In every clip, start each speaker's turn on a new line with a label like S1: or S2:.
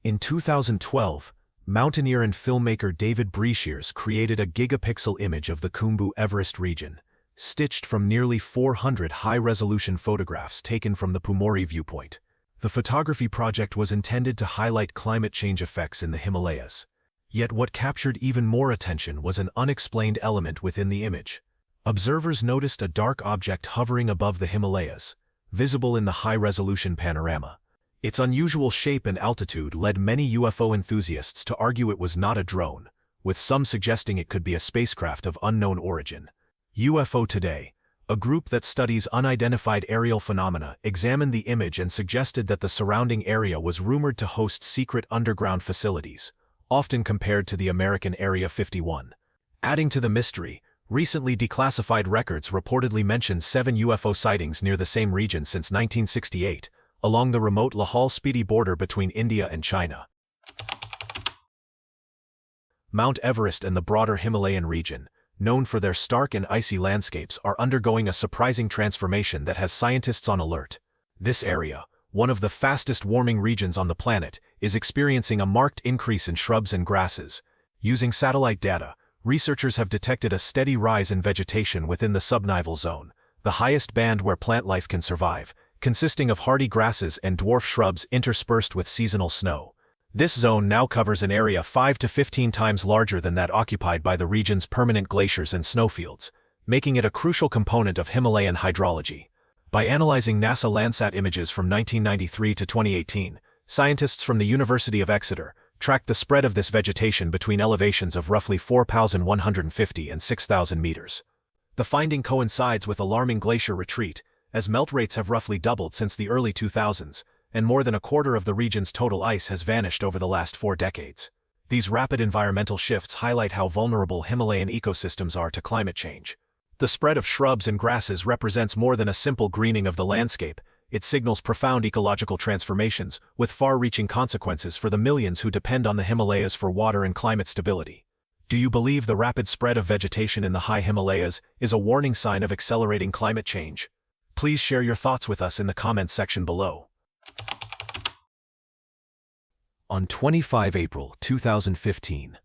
S1: In 2012, mountaineer and filmmaker David Breashears created a gigapixel image of the Khumbu Everest region, stitched from nearly 400 high-resolution photographs taken from the Pumori viewpoint. The photography project was intended to highlight climate change effects in the Himalayas. Yet what captured even more attention was an unexplained element within the image. Observers noticed a dark object hovering above the Himalayas, visible in the high-resolution panorama. Its unusual shape and altitude led many UFO enthusiasts to argue it was not a drone, with some suggesting it could be a spacecraft of unknown origin. UFO Today, a group that studies unidentified aerial phenomena, examined the image and suggested that the surrounding area was rumored to host secret underground facilities, often compared to the American Area 51. Adding to the mystery, recently declassified records reportedly mentioned 7 UFO sightings near the same region since 1968, along the remote Lahaul-Spiti border between India and China. Mount Everest and the broader Himalayan region, known for their stark and icy landscapes, are undergoing a surprising transformation that has scientists on alert. This area, one of the fastest-warming regions on the planet, is experiencing a marked increase in shrubs and grasses. Using satellite data, researchers have detected a steady rise in vegetation within the subnival zone, the highest band where plant life can survive, consisting of hardy grasses and dwarf shrubs interspersed with seasonal snow. This zone now covers an area 5 to 15 times larger than that occupied by the region's permanent glaciers and snowfields, making it a crucial component of Himalayan hydrology. By analyzing NASA Landsat images from 1993 to 2018, scientists from the University of Exeter tracked the spread of this vegetation between elevations of roughly 4,150 and 6,000 meters. The finding coincides with alarming glacier retreat, as melt rates have roughly doubled since the early 2000s, and more than a quarter of the region's total ice has vanished over the last 4 decades. These rapid environmental shifts highlight how vulnerable Himalayan ecosystems are to climate change. The spread of shrubs and grasses represents more than a simple greening of the landscape. It signals profound ecological transformations, with far-reaching consequences for the millions who depend on the Himalayas for water and climate stability. Do you believe the rapid spread of vegetation in the high Himalayas is a warning sign of accelerating climate change? Please share your thoughts with us in the comments section below. On 25 April 2015,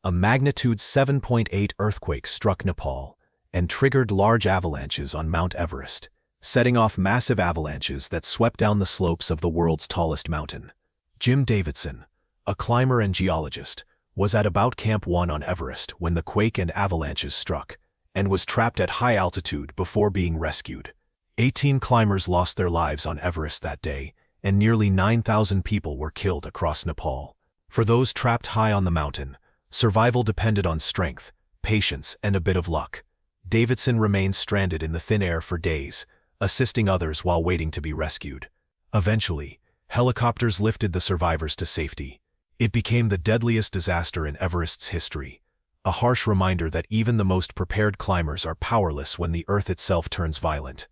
S1: a magnitude 7.8 earthquake struck Nepal and triggered large avalanches on Mount Everest, setting off massive avalanches that swept down the slopes of the world's tallest mountain. Jim Davidson, a climber and geologist, was at about Camp 1 on Everest when the quake and avalanches struck, and was trapped at high altitude before being rescued. 18 climbers lost their lives on Everest that day, and nearly 9,000 people were killed across Nepal. For those trapped high on the mountain, survival depended on strength, patience, and a bit of luck. Davidson remained stranded in the thin air for days, assisting others while waiting to be rescued. Eventually, helicopters lifted the survivors to safety. It became the deadliest disaster in Everest's history, a harsh reminder that even the most prepared climbers are powerless when the earth itself turns violent.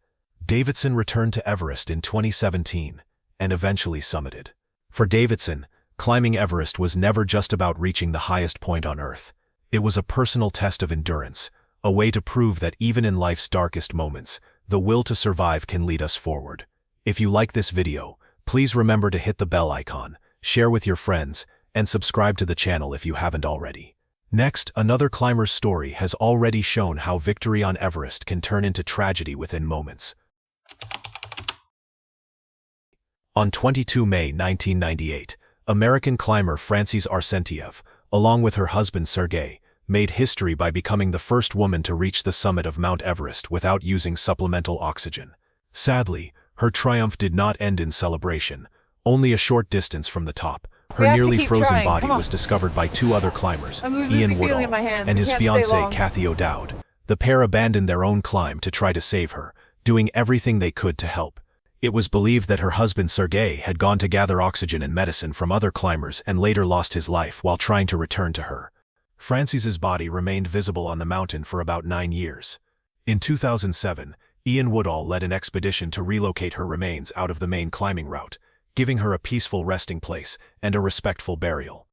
S1: Davidson returned to Everest in 2017 and eventually summited. For Davidson, climbing Everest was never just about reaching the highest point on Earth. It was a personal test of endurance, a way to prove that even in life's darkest moments, the will to survive can lead us forward. If you like this video, please remember to hit the bell icon, share with your friends, and subscribe to the channel if you haven't already. Next, another climber's story has already shown how victory on Everest can turn into tragedy within moments. On 22 May 1998, American climber Frances Arsentiev, along with her husband Sergei, made history by becoming the first woman to reach the summit of Mount Everest without using supplemental oxygen. Sadly, her triumph did not end in celebration. Only a short distance from the top, her nearly frozen body was discovered by 2 other climbers, Ian Woodall and his fiancée Kathy O'Dowd. The pair abandoned their own climb to try to save her, doing everything they could to help. It was believed that her husband Sergei had gone to gather oxygen and medicine from other climbers and later lost his life while trying to return to her. Frances's body remained visible on the mountain for about 9 years. In 2007, Ian Woodall led an expedition to relocate her remains out of the main climbing route, giving her a peaceful resting place and a respectful burial.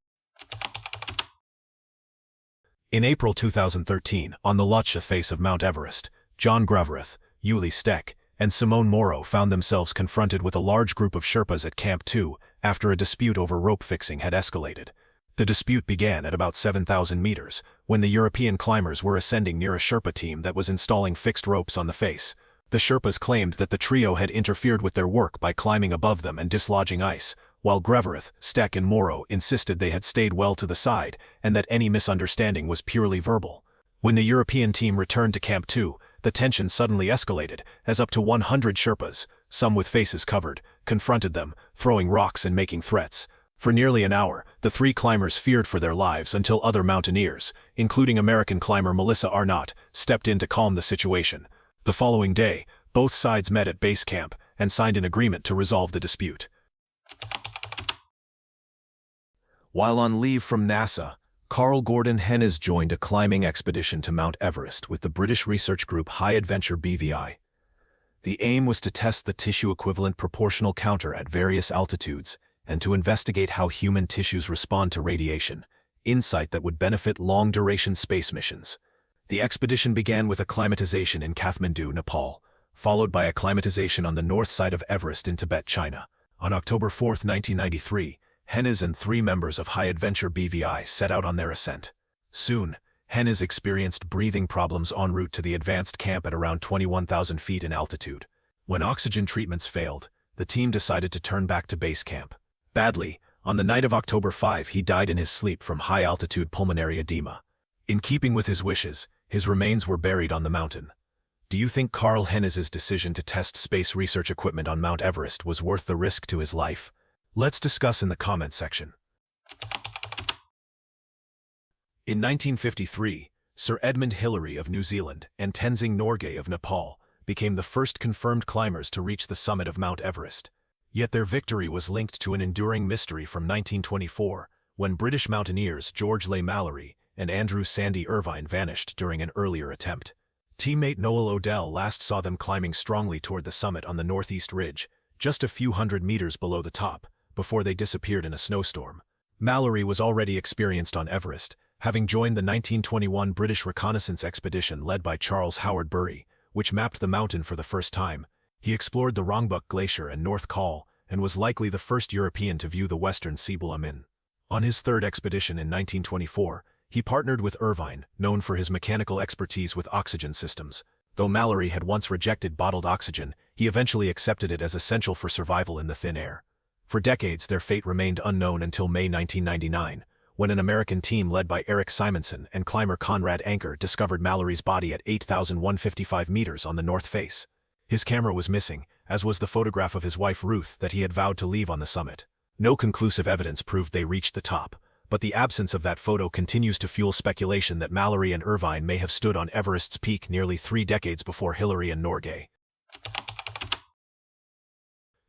S1: In April 2013, on the Lhotse face of Mount Everest, John Graverath, Yuli Steck, and Simone Moro found themselves confronted with a large group of Sherpas at Camp 2 after a dispute over rope fixing had escalated. The dispute began at about 7,000 meters, when the European climbers were ascending near a Sherpa team that was installing fixed ropes on the face. The Sherpas claimed that the trio had interfered with their work by climbing above them and dislodging ice, while Grevereth, Steck and Morrow insisted they had stayed well to the side and that any misunderstanding was purely verbal. When the European team returned to Camp 2, the tension suddenly escalated, as up to 100 Sherpas, some with faces covered, confronted them, throwing rocks and making threats. For nearly an hour, the three climbers feared for their lives until other mountaineers, including American climber Melissa Arnott, stepped in to calm the situation. The following day, both sides met at base camp and signed an agreement to resolve the dispute. While on leave from NASA, Carl Gordon Hennes joined a climbing expedition to Mount Everest with the British research group High Adventure BVI. The aim was to test the tissue-equivalent proportional counter at various altitudes and to investigate how human tissues respond to radiation, insight that would benefit long-duration space missions. The expedition began with acclimatization in Kathmandu, Nepal, followed by acclimatization on the north side of Everest in Tibet, China. On October 4, 1993, Hennes and 3 members of High Adventure BVI set out on their ascent. Soon, Hennes experienced breathing problems en route to the advanced camp at around 21,000 feet in altitude. When oxygen treatments failed, the team decided to turn back to base camp. Badly, on the night of October 5, he died in his sleep from high-altitude pulmonary edema. In keeping with his wishes, his remains were buried on the mountain. Do you think Carl Hennes's decision to test space research equipment on Mount Everest was worth the risk to his life? Let's discuss in the comment section. In 1953, Sir Edmund Hillary of New Zealand and Tenzing Norgay of Nepal became the first confirmed climbers to reach the summit of Mount Everest. Yet their victory was linked to an enduring mystery from 1924, when British mountaineers George Leigh Mallory and Andrew Sandy Irvine vanished during an earlier attempt. Teammate Noel Odell last saw them climbing strongly toward the summit on the northeast ridge, just a few hundred meters below the top, before they disappeared in a snowstorm. Mallory was already experienced on Everest, having joined the 1921 British reconnaissance expedition led by Charles Howard Bury, which mapped the mountain for the first time. He explored the Rongbuk Glacier and North Col, and was likely the first European to view the western Sibul-Amin. On his third expedition in 1924, he partnered with Irvine, known for his mechanical expertise with oxygen systems. Though Mallory had once rejected bottled oxygen, he eventually accepted it as essential for survival in the thin air. For decades, their fate remained unknown until May 1999, when an American team led by Eric Simonson and climber Conrad Anker discovered Mallory's body at 8,155 meters on the north face. His camera was missing, as was the photograph of his wife Ruth that he had vowed to leave on the summit. No conclusive evidence proved they reached the top, but the absence of that photo continues to fuel speculation that Mallory and Irvine may have stood on Everest's peak nearly 3 decades before Hillary and Norgay.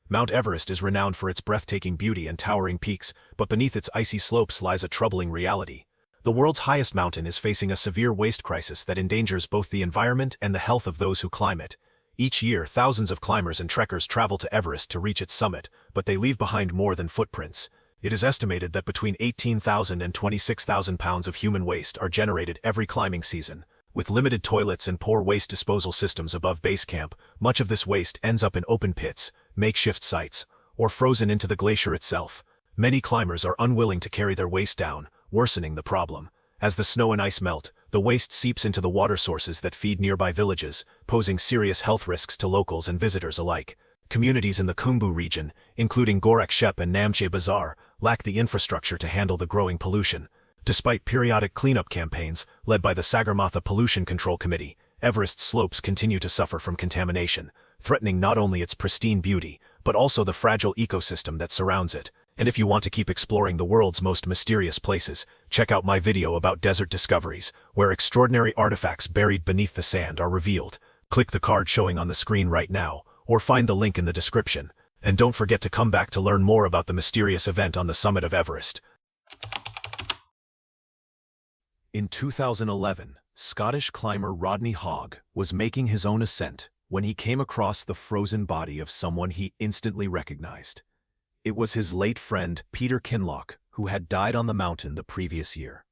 S1: Mount Everest is renowned for its breathtaking beauty and towering peaks, but beneath its icy slopes lies a troubling reality. The world's highest mountain is facing a severe waste crisis that endangers both the environment and the health of those who climb it. Each year, thousands of climbers and trekkers travel to Everest to reach its summit, but they leave behind more than footprints. It is estimated that between 18,000 and 26,000 pounds of human waste are generated every climbing season. With limited toilets and poor waste disposal systems above base camp, much of this waste ends up in open pits, makeshift sites, or frozen into the glacier itself. Many climbers are unwilling to carry their waste down, worsening the problem. As the snow and ice melt, the waste seeps into the water sources that feed nearby villages, posing serious health risks to locals and visitors alike. Communities in the Khumbu region, including Gorak Shep and Namche Bazaar, lack the infrastructure to handle the growing pollution. Despite periodic cleanup campaigns led by the Sagarmatha Pollution Control Committee, Everest's slopes continue to suffer from contamination, threatening not only its pristine beauty, but also the fragile ecosystem that surrounds it. And if you want to keep exploring the world's most mysterious places, check out my video about desert discoveries, where extraordinary artifacts buried beneath the sand are revealed. Click the card showing on the screen right now, or find the link in the description. And don't forget to come back to learn more about the mysterious event on the summit of Everest. In 2011, Scottish climber Rodney Hogg was making his own ascent when he came across the frozen body of someone he instantly recognized. It was his late friend Peter Kinloch, who had died on the mountain the previous year.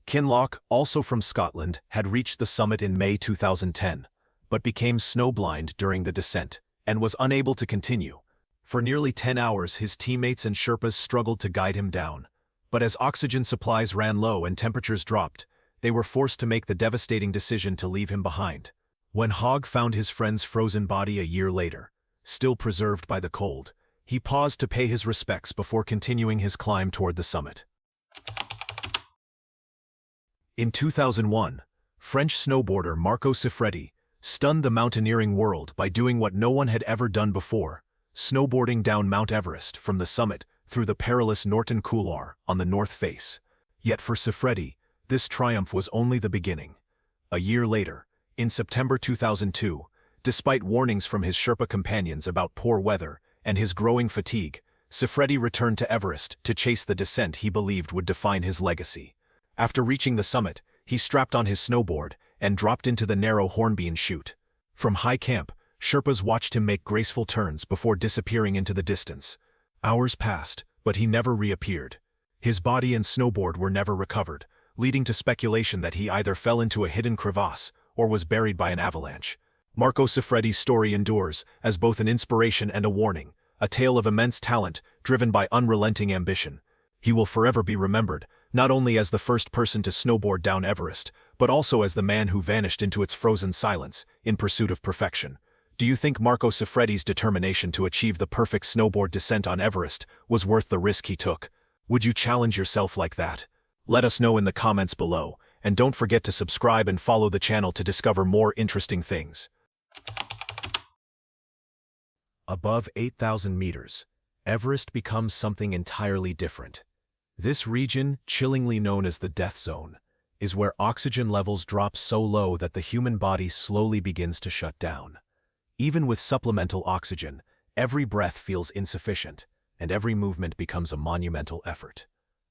S1: Kinloch, also from Scotland, had reached the summit in May 2010, but became snowblind during the descent and was unable to continue. For nearly 10 hours, his teammates and Sherpas struggled to guide him down. But as oxygen supplies ran low and temperatures dropped, they were forced to make the devastating decision to leave him behind. When Hogg found his friend's frozen body a year later, still preserved by the cold, he paused to pay his respects before continuing his climb toward the summit. In 2001, French snowboarder Marco Siffredi stunned the mountaineering world by doing what no one had ever done before, snowboarding down Mount Everest from the summit through the perilous Norton Couloir on the north face. Yet for Siffredi, this triumph was only the beginning. A year later, in September 2002, despite warnings from his Sherpa companions about poor weather and his growing fatigue, Siffredi returned to Everest to chase the descent he believed would define his legacy. After reaching the summit, he strapped on his snowboard and dropped into the narrow Hornbeam chute. From high camp, Sherpas watched him make graceful turns before disappearing into the distance. Hours passed, but he never reappeared. His body and snowboard were never recovered, leading to speculation that he either fell into a hidden crevasse or was buried by an avalanche. Marco Siffredi's story endures as both an inspiration and a warning, a tale of immense talent driven by unrelenting ambition. He will forever be remembered, not only as the first person to snowboard down Everest, but also as the man who vanished into its frozen silence in pursuit of perfection. Do you think Marco Siffredi's determination to achieve the perfect snowboard descent on Everest was worth the risk he took? Would you challenge yourself like that? Let us know in the comments below, and don't forget to subscribe and follow the channel to discover more interesting things. Above 8,000 meters, Everest becomes something entirely different. This region, chillingly known as the death zone, is where oxygen levels drop so low that the human body slowly begins to shut down. Even with supplemental oxygen, every breath feels insufficient, and every movement becomes a monumental effort.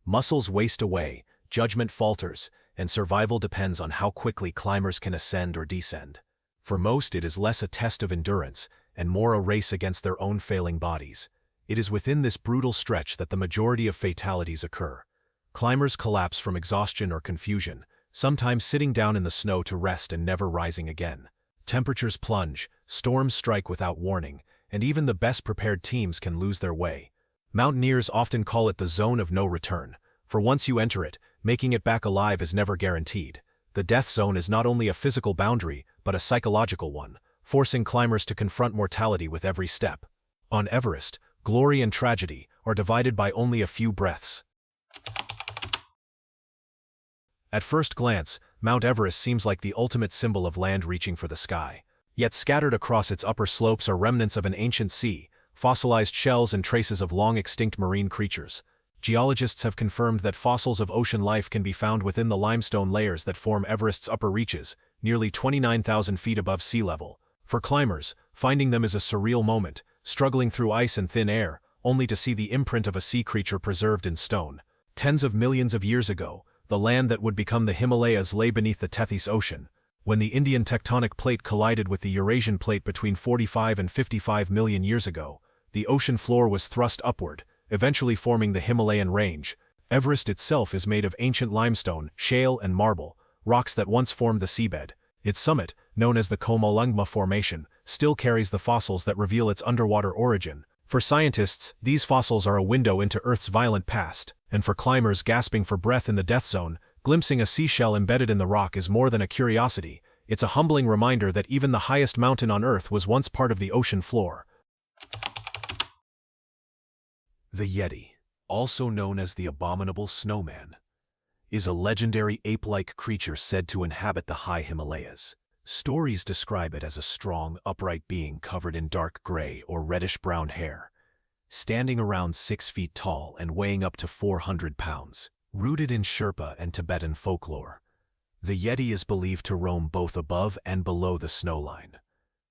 S1: Muscles waste away, judgment falters, and survival depends on how quickly climbers can ascend or descend. For most, it is less a test of endurance and more a race against their own failing bodies. It is within this brutal stretch that the majority of fatalities occur. Climbers collapse from exhaustion or confusion, sometimes sitting down in the snow to rest and never rising again. Temperatures plunge, storms strike without warning, and even the best prepared teams can lose their way. Mountaineers often call it the zone of no return, for once you enter it, making it back alive is never guaranteed. The death zone is not only a physical boundary, but a psychological one, forcing climbers to confront mortality with every step. On Everest, glory and tragedy are divided by only a few breaths. At first glance, Mount Everest seems like the ultimate symbol of land reaching for the sky. Yet scattered across its upper slopes are remnants of an ancient sea, fossilized shells and traces of long-extinct marine creatures. Geologists have confirmed that fossils of ocean life can be found within the limestone layers that form Everest's upper reaches, nearly 29,000 feet above sea level. For climbers, finding them is a surreal moment, struggling through ice and thin air, only to see the imprint of a sea creature preserved in stone. Tens of millions of years ago, the land that would become the Himalayas lay beneath the Tethys Ocean. When the Indian tectonic plate collided with the Eurasian plate between 45 and 55 million years ago, the ocean floor was thrust upward, eventually forming the Himalayan range. Everest itself is made of ancient limestone, shale and marble, rocks that once formed the seabed. Its summit, known as the Chomolungma Formation, still carries the fossils that reveal its underwater origin. For scientists, these fossils are a window into Earth's violent past, and for climbers gasping for breath in the death zone, glimpsing a seashell embedded in the rock is more than a curiosity. It's a humbling reminder that even the highest mountain on Earth was once part of the ocean floor. The Yeti, also known as the abominable snowman, is a legendary ape-like creature said to inhabit the high Himalayas. Stories describe it as a strong, upright being covered in dark gray or reddish-brown hair, standing around 6 feet tall and weighing up to 400 pounds. Rooted in Sherpa and Tibetan folklore, the Yeti is believed to roam both above and below the snowline,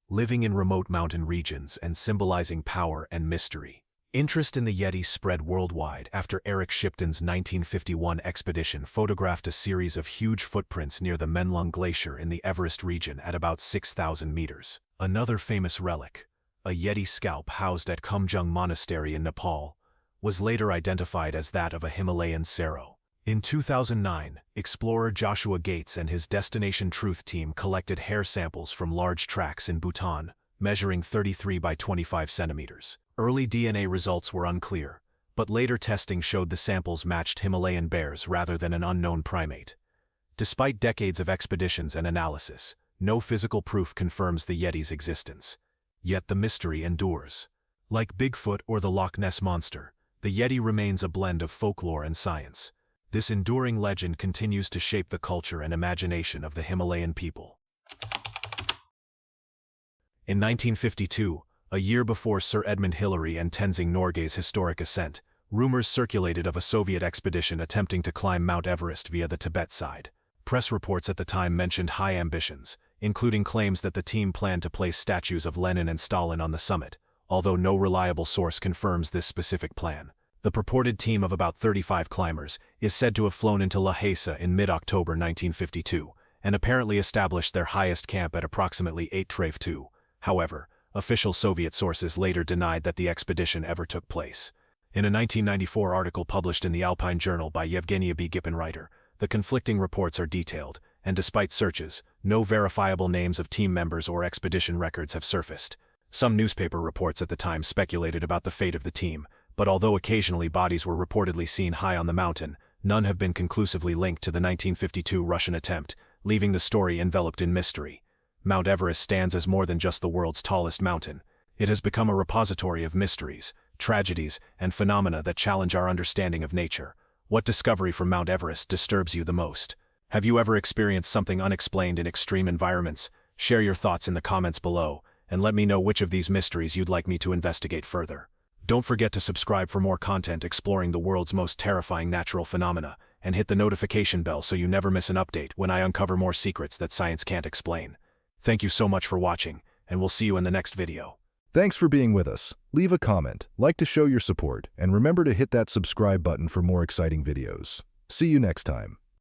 S1: living in remote mountain regions and symbolizing power and mystery. Interest in the Yeti spread worldwide after Eric Shipton's 1951 expedition photographed a series of huge footprints near the Menlung Glacier in the Everest region at about 6,000 meters. Another famous relic, a Yeti scalp housed at Kumjung Monastery in Nepal, was later identified as that of a Himalayan Sero. In 2009, explorer Joshua Gates and his Destination Truth team collected hair samples from large tracts in Bhutan, measuring 33 by 25 centimeters. Early DNA results were unclear, but later testing showed the samples matched Himalayan bears rather than an unknown primate. Despite decades of expeditions and analysis, no physical proof confirms the Yeti's existence. Yet the mystery endures. Like Bigfoot or the Loch Ness Monster, the Yeti remains a blend of folklore and science. This enduring legend continues to shape the culture and imagination of the Himalayan people. In 1952, a year before Sir Edmund Hillary and Tenzing Norgay's historic ascent, rumors circulated of a Soviet expedition attempting to climb Mount Everest via the Tibet side. Press reports at the time mentioned high ambitions, including claims that the team planned to place statues of Lenin and Stalin on the summit, although no reliable source confirms this specific plan. The purported team of about 35 climbers is said to have flown into Lhasa in mid-October 1952, and apparently established their highest camp at approximately 8-2. However, official Soviet sources later denied that the expedition ever took place. In a 1994 article published in the Alpine Journal by Yevgeny B. Gippenreiter, the conflicting reports are detailed, and despite searches, no verifiable names of team members or expedition records have surfaced. Some newspaper reports at the time speculated about the fate of the team, but although occasionally bodies were reportedly seen high on the mountain, none have been conclusively linked to the 1952 Russian attempt, leaving the story enveloped in mystery. Mount Everest stands as more than just the world's tallest mountain. It has become a repository of mysteries, tragedies, and phenomena that challenge our understanding of nature. What discovery from Mount Everest disturbs you the most? Have you ever experienced something unexplained in extreme environments? Share your thoughts in the comments below, and let me know which of these mysteries you'd like me to investigate further. Don't forget to subscribe for more content exploring the world's most terrifying natural phenomena, and hit the notification bell so you never miss an update when I uncover more secrets that science can't explain. Thank you so much for watching, and we'll see you in the next video.
S2: Thanks for being with us. Leave a comment, like to show your support, and remember to hit that subscribe button for more exciting videos. See you next time.